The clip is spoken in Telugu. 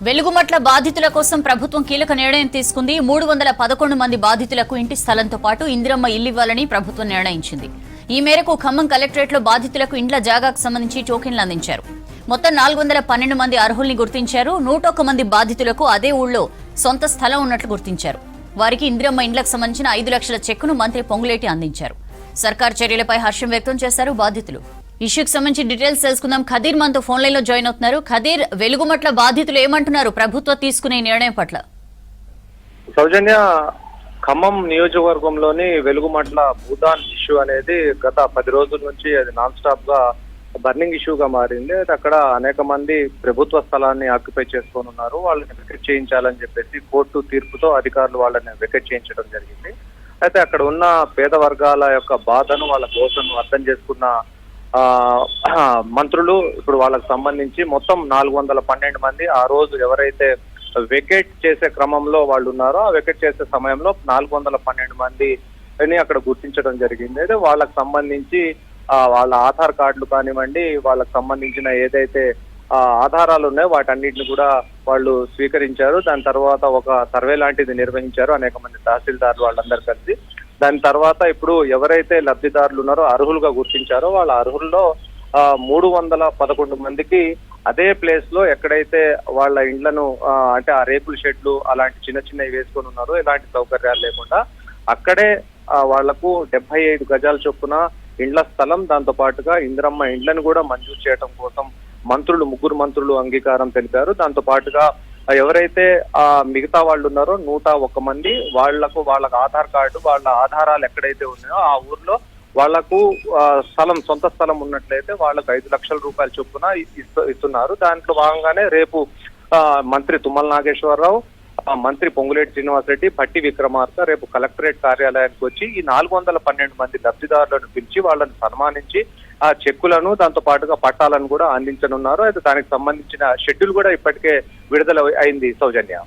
వెలుగుమట్ల బాధితుల కోసం ప్రభుత్వం కీలక నిర్ణయం తీసుకుంది. 311 మంది బాధితులకు ఇంటి స్థలంతో పాటు ఇందిరమ్మ ఇల్లు ఇవ్వాలని ప్రభుత్వం నిర్ణయించింది. ఈ మేరకు ఖమ్మం కలెక్టరేట్లో బాధితులకు ఇండ్ల జాగాకు సంబంధించి టోకెన్లు అందించారు. మొత్తం 412 మంది అర్హుల్ని గుర్తించారు. 101 మంది బాధితులకు అదే ఊళ్ళో సొంత స్థలం ఉన్నట్లు గుర్తించారు. వారికి ఇందిరమ్మ ఇండ్లకు సంబంధించిన 5 లక్షల చెక్కును మంత్రి పొంగులేటి అందించారు. సర్కార్ చర్యలపై హర్షం వ్యక్తం చేశారు బాధితులు. ఇష్యూకి సంబంధించి డీటెయిల్స్ తెలుసుకుందాం. ఖదీర్ మనతో ఫోన్ లైన్ లో జాయిన్ అవుతున్నారు. ఖదీర్, వెలుగుమట్ల బాధితులు ఏమంటున్నారు ప్రభుత్వం తీసుకునే నిర్ణయం పట్ల? సౌజన్య, ఖమ్మం నియోజకవర్గంలోని వెలుగుమట్ల భూదాన్ ఇష్యూ అనేది గత 10 రోజుల నుంచి అది నాన్ స్టాప్ గా బర్నింగ్ ఇష్యూగా మారింది. అది అక్కడ అనేక మంది ప్రభుత్వ స్థలాన్ని ఆక్యుపై చేసుకొని ఉన్నారు. వాళ్ళని వెకెట్ చేయించాలని చెప్పేసి కోర్టు తీర్పుతో అధికారులు వాళ్ళని వెకెట్ చేయించడం జరిగింది. అయితే అక్కడ ఉన్న పేద వర్గాల యొక్క బాధను, వాళ్ళ కోసను అర్థం చేసుకున్న మంత్రులు ఇప్పుడు వాళ్ళకు సంబంధించి మొత్తం 412 మంది ఆ రోజు ఎవరైతే వెకేట్ చేసే క్రమంలో వాళ్ళు ఉన్నారో ఆ వెకేట్ చేసే సమయంలో 412 మందిని అక్కడ గుర్తించడం జరిగింది. అయితే వాళ్ళకు సంబంధించి వాళ్ళ ఆధార్ కార్డులు కానివ్వండి, వాళ్ళకు సంబంధించిన ఏదైతే ఆధారాలు ఉన్నాయో వాటన్నిటిని కూడా వాళ్ళు స్వీకరించారు. దాని తర్వాత ఒక సర్వే లాంటిది నిర్వహించారు అనేక మంది తహసీల్దార్లు వాళ్ళందరూ కలిసి. దాని తర్వాత ఇప్పుడు ఎవరైతే లబ్ధిదారులు ఉన్నారో అర్హులుగా గుర్తించారో వాళ్ళ అర్హుల్లో 311 మందికి అదే ప్లేస్ లో ఎక్కడైతే వాళ్ళ ఇండ్లను అంటే ఆ రేకుల షెడ్లు అలాంటి చిన్న చిన్నవి వేసుకొని ఉన్నారో ఎలాంటి సౌకర్యాలు లేకుండా అక్కడే వాళ్లకు 75 గజాల చొప్పున ఇండ్ల స్థలం, దాంతో పాటుగా ఇందిరమ్మ ఇండ్లను కూడా మంజూరు చేయడం కోసం ముగ్గురు మంత్రులు అంగీకారం తెలిపారు. దాంతో పాటుగా ఎవరైతే మిగతా వాళ్ళు ఉన్నారో 101 మంది వాళ్ళకు ఆధార్ కార్డు, వాళ్ళ ఆధారాలు ఎక్కడైతే ఉన్నాయో ఆ ఊర్లో వాళ్లకు సొంత స్థలం ఉన్నట్లయితే వాళ్ళకు 5 లక్షల రూపాయల చొప్పున ఇస్తున్నారు. దాంట్లో భాగంగానే రేపు మంత్రి తుమ్మల నాగేశ్వరరావు, మంత్రి పొంగులేటి శ్రీనివాసరెడ్డి, భట్టి విక్రమార్క రేపు కలెక్టరేట్ కార్యాలయానికి వచ్చి ఈ 412 మంది లబ్ధిదారులను పిలిచి వాళ్ళని సన్మానించి ఆ చెక్కులను, దాంతో పాటుగా పట్టాలను కూడా అందించనున్నారు. అయితే దానికి సంబంధించిన షెడ్యూల్ కూడా ఇప్పటికే విడుదల అయింది. సౌజన్య.